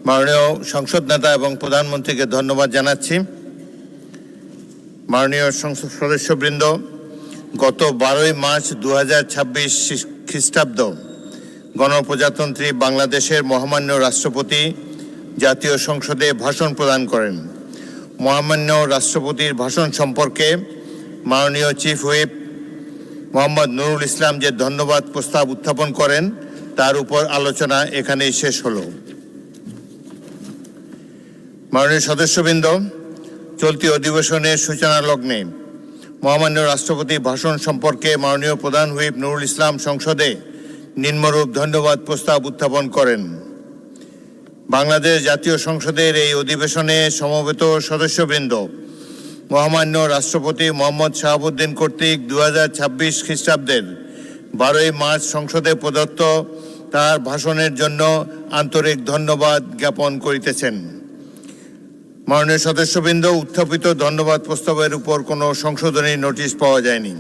মাননীয় সংসদ নেতা এবং প্রধানমন্ত্রীকে ধন্যবাদ জানাচ্ছি। মাননীয় সংসদ সদস্যবৃন্দ, গত 12ই মার্চ 2026 খ্রিস্টাব্দ গণপ্রজাতন্ত্রী বাংলাদেশের মহামান্য রাষ্ট্রপতি জাতীয় সংসদে ভাষণ প্রদান করেন। মহামান্য রাষ্ট্রপতির ভাষণ সম্পর্কে মাননীয় চিফ হুইপ মোহাম্মদ নুরুল ইসলাম যে ধন্যবাদ প্রস্তাব উত্থাপন করেন তার উপর আলোচনা এখানেই শেষ হলো। মাননীয় সদস্যবৃন্দ, চলতি অধিবেশনের সূচনা লগ্নে মহামান্য রাষ্ট্রপতির ভাষণ সম্পর্কে মাননীয় প্রধান হুইপ নুরুল ইসলাম সংসদে নিম্নরূপ ধন্যবাদ প্রস্তাব উত্থাপন করেন। বাংলাদেশ জাতীয় সংসদের এই অধিবেশনে সমবেত সদস্যবৃন্দ মহামান্য রাষ্ট্রপতি মোহাম্মদ শাহাবুদ্দিন কর্তৃক 2026 খ্রিস্টাব্দের 12ই মার্চ সংসদে প্রদত্ত তার ভাষণের জন্য আন্তরিক ধন্যবাদ জ্ঞাপন করিতেছেন। মাননীয় সদস্যবৃন্দ, উত্থাপিত ধন্যবাদ প্রস্তাবের উপর কোনো সংশোধনী নোটিশ পাওয়া যায়নি।